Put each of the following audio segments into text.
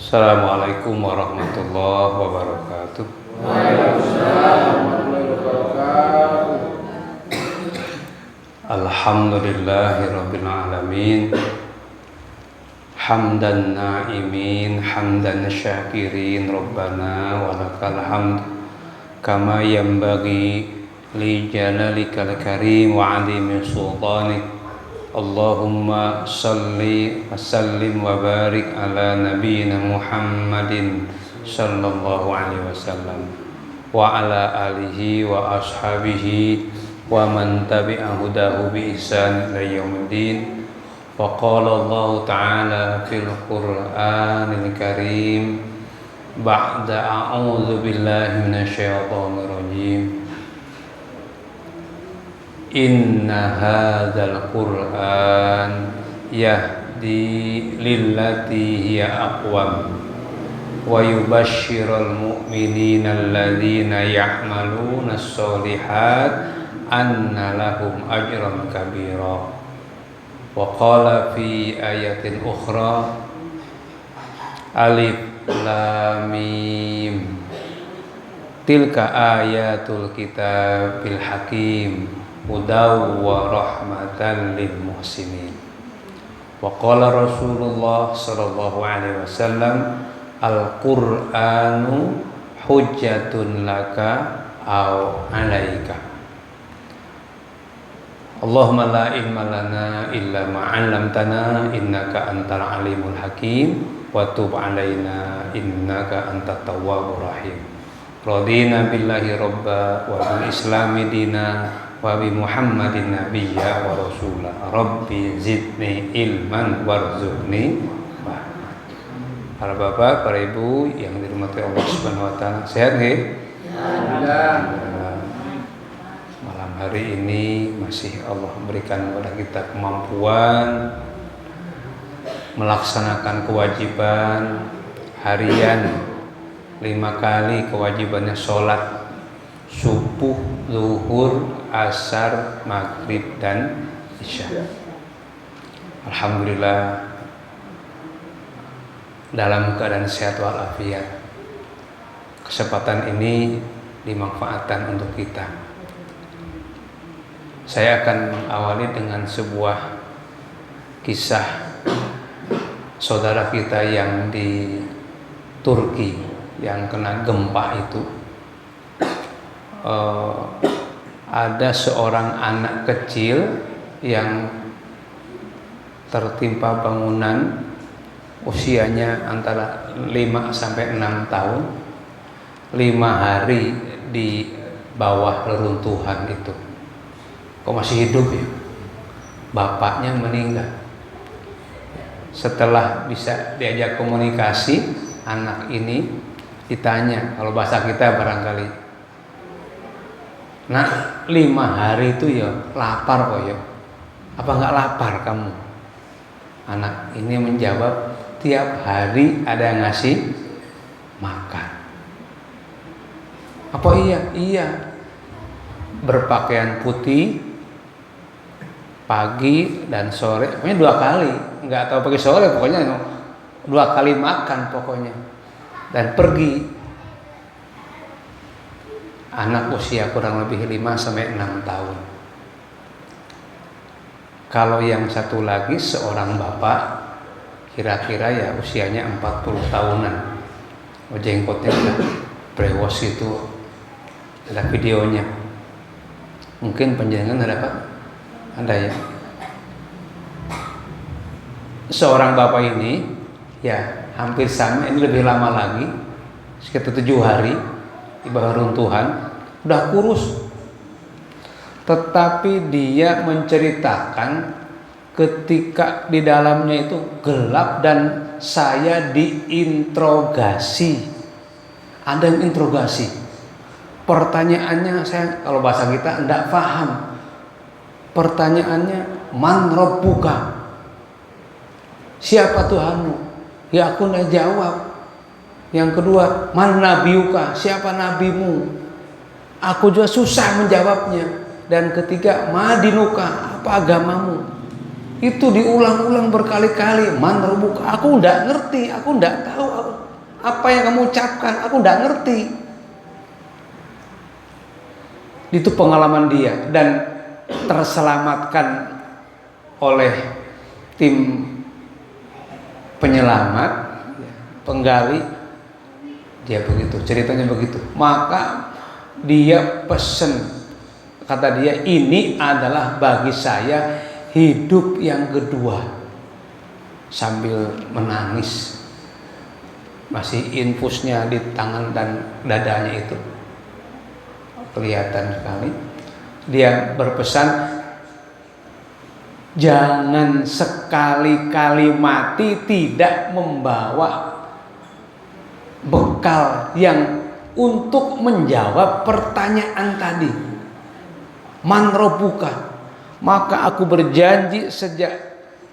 Assalamualaikum warahmatullahi wabarakatuh. Waalaikumsalam warahmatullahi wabarakatuh. Alhamdulillahirabbil alamin. Hamdan na'imin, hamdan syakirin, Rabbana walakal hamd kama yanbaghi li jalalikal karim wa 'azimi sultanik. Allahumma salli wa sallim wa barik ala nabiyyina Muhammadin sallallahu alaihi wasallam wa ala alihi wa ashabihi wa man tabi'a hudahu bi ihsan ila yaumiddin. Wa qala Allah ta'ala fil Qur'anil Karim ba'da a'udzu billahi minasy syaithanir rajim. Inna hadzal Qur'an yahdi lillati hiya aqwam wa yubashshirul mu'minina alladzina ya'maluna ash-sholihat anna lahum ajran kabira. Wa qala fi ayatin ukhra alif lam mim tilka ayatul kitabil hakim hudaw wa rahmatan lil muhsinin. Wa qala Rasulullah sallallahu alaihi wasallam al-Qur'anu hujjatun laka aw alaika. Allahumma la ilma lana illa ma 'allamtana innaka antal alimul hakim wa tub 'alaina innaka antat tawwabur rahim. Radina billahi rabba wa bil islami dina wa bi Muhammadin nabiyya wa rasula. Rabbi zidni ilman warzuqni fahma. Para bapak, para ibu yang dirahmati Allah Subhanahu wa taala, sehat nggih? Alhamdulillah. Malam hari ini masih Allah berikan kepada kita kemampuan melaksanakan kewajiban harian 5 kali kewajibannya sholat subuh, zuhur, asar, maghrib, dan isya. Alhamdulillah dalam keadaan sehat walafiat. Kesempatan ini dimanfaatkan untuk kita. Saya akan mengawali dengan sebuah kisah saudara kita yang di Turki yang kena gempa itu. Ada seorang anak kecil yang tertimpa bangunan, usianya antara 5 sampai 6 tahun, 5 hari di bawah reruntuhan itu. Kok masih hidup ya? Bapaknya meninggal. Setelah bisa diajak komunikasi, anak ini ditanya, kalau bahasa kita barangkali, nah 5 hari itu ya lapar kok ya? Apa nggak lapar kamu? Anak ini menjawab, tiap hari ada yang ngasih makan. Apa iya? Iya. Berpakaian putih pagi dan sore, pokoknya 2 kali, nggak tahu pagi sore, pokoknya 2 kali makan pokoknya, dan pergi. Anak usia kurang lebih 5 sampai 6 tahun. Kalau yang satu lagi seorang bapak, kira-kira ya usianya 40 tahunan, jenggotnya udah brewos itu, ada videonya. Mungkin penjenengan ada ya. Seorang bapak ini ya hampir sama, ini lebih lama lagi, sekitar 7 hari di bawah runtuhan, udah kurus. Tetapi dia menceritakan ketika di dalamnya itu gelap dan saya diinterogasi. Ada yang interogasi. Pertanyaannya, saya kalau bahasa kita enggak paham. Pertanyaannya, man rabbuka? Siapa Tuhanmu? Ya aku enggak jawab. Yang kedua, man nabiyuka? Siapa nabimu? Aku juga susah menjawabnya. Dan ketiga, madinuka? Apa agamamu? Itu diulang-ulang berkali-kali. Man rabbuka, aku enggak ngerti, aku enggak tahu apa yang kamu ucapkan, aku enggak ngerti. Itu pengalaman dia dan terselamatkan oleh tim penyelamat, penggali. Dia begitu, ceritanya begitu. Maka dia pesen, kata dia, ini adalah bagi saya hidup yang kedua. Sambil menangis, masih infusnya di tangan dan dadanya itu kelihatan sekali. Dia berpesan, jangan sekali-kali mati tidak membawa bekal yang untuk menjawab pertanyaan tadi. Man rabbuka, maka aku berjanji sejak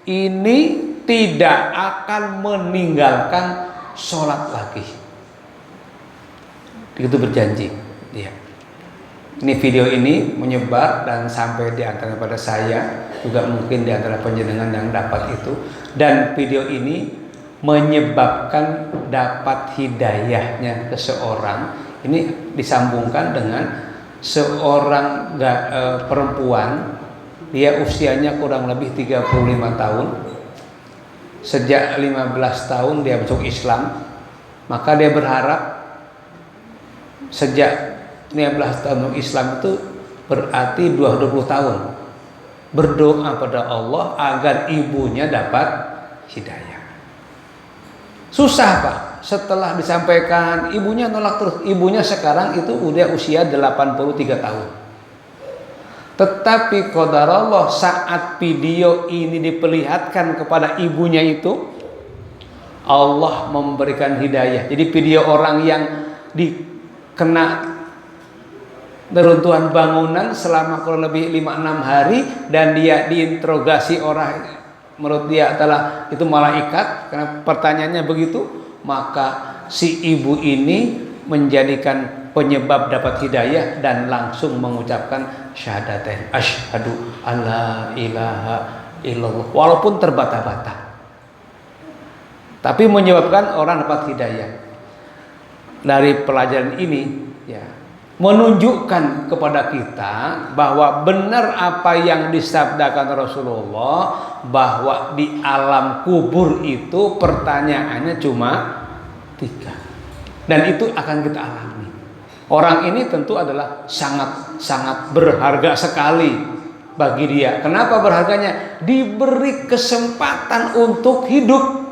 ini tidak akan meninggalkan sholat lagi. Begitu berjanji dia. Ini video ini menyebar dan sampai di antara pada saya, juga mungkin di antara panjenengan yang dapat itu. Dan video ini menyebabkan dapat hidayahnya ke seorang. Ini disambungkan dengan seorang perempuan. Dia usianya kurang lebih 35 tahun. Sejak 15 tahun dia masuk Islam. Maka dia berharap sejak 15 tahun Islam itu berarti 20 tahun berdoa pada Allah agar ibunya dapat hidayah. Susah Pak, setelah disampaikan ibunya nolak terus. Ibunya sekarang itu udah usia 83 tahun. Tetapi qadarullah saat video ini diperlihatkan kepada ibunya itu, Allah memberikan hidayah. Jadi video orang yang dikena neruntuhan bangunan selama kurang lebih 5-6 hari dan dia diinterogasi orang, menurut dia adalah itu malaikat karena pertanyaannya begitu, maka si ibu ini menjadikan penyebab dapat hidayah dan langsung mengucapkan syahadatain, asyhadu alla ilaha illallah, walaupun terbata-bata, tapi menyebabkan orang dapat hidayah. Dari pelajaran ini ya, menunjukkan kepada kita bahwa benar apa yang disabdakan Rasulullah, bahwa di alam kubur itu pertanyaannya cuma 3 dan itu akan kita alami. Orang ini tentu adalah sangat berharga sekali bagi dia. Kenapa berharganya? Diberi kesempatan untuk hidup,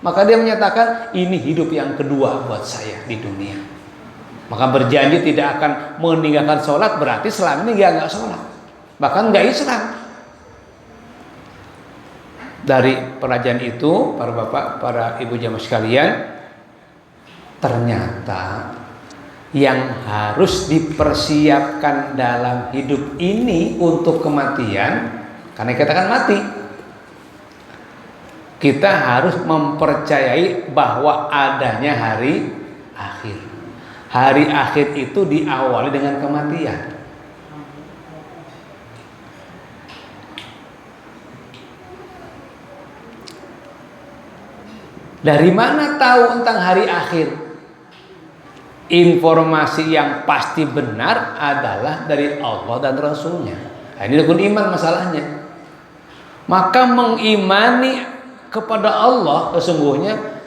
maka dia menyatakan ini hidup yang kedua buat saya di dunia. Maka berjanji tidak akan meninggalkan sholat, berarti selama ini dia nggak sholat, bahkan nggak Islam. Dari pelajaran itu, para bapak, para ibu jamaah sekalian, ternyata yang harus dipersiapkan dalam hidup ini untuk kematian, karena kita akan mati, kita harus mempercayai bahwa adanya hari akhir. Hari akhir itu diawali dengan kematian. Dari mana tahu tentang hari akhir? Informasi yang pasti benar adalah dari Allah dan Rasulnya. Nah, ini rukun iman masalahnya. Maka mengimani kepada Allah sesungguhnya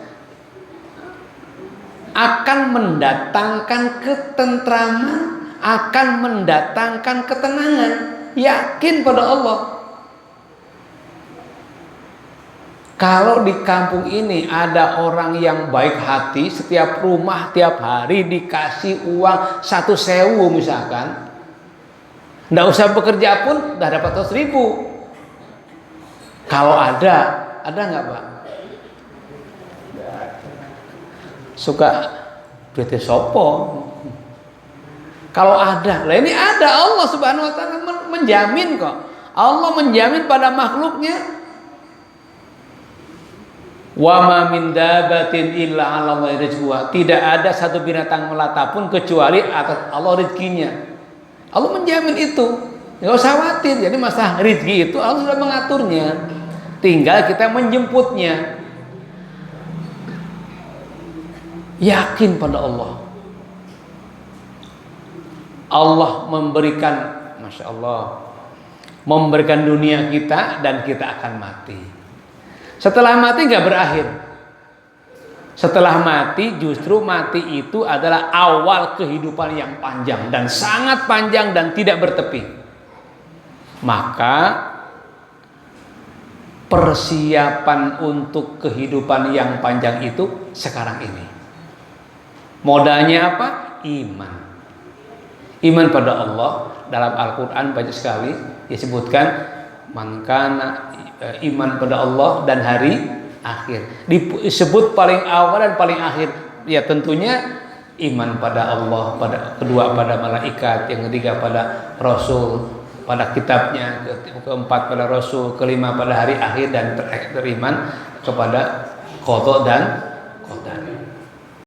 akan mendatangkan ketentraman, akan mendatangkan ketenangan. Yakin pada Allah. Kalau di kampung ini ada orang yang baik hati, setiap rumah tiap hari dikasih uang 1.000 misalkan, nggak usah bekerja pun udah dapat 100.000. Kalau ada nggak Pak? Suka duitnya sopo. Kalau ada, lah ini ada, Allah Subhanahu wa taala menjamin kok. Allah menjamin pada makhluknya. Wa ma min dabatin illa 'ala Allahi rizquha. Tidak ada satu binatang melata pun kecuali atas Allah rezekinya. Allah menjamin itu. Nggak usah khawatir. Jadi masalah rezeki itu Allah sudah mengaturnya. Tinggal kita menjemputnya. Yakin pada Allah. Allah memberikan, Masya Allah, memberikan dunia kita dan kita akan mati. Setelah mati nggak berakhir. Setelah mati, justru mati itu adalah awal kehidupan yang panjang dan sangat panjang dan tidak bertepi. Maka persiapan untuk kehidupan yang panjang itu sekarang ini. Modalnya apa? Iman. Iman pada Allah. Dalam Al-Quran banyak sekali disebutkan man kana iman pada Allah dan hari akhir. Disebut paling awal dan paling akhir. Ya tentunya iman pada Allah, kedua pada malaikat, yang ketiga pada Rasul, pada kitabnya, keempat pada Rasul, kelima pada hari akhir, dan terakhir iman kepada qada dan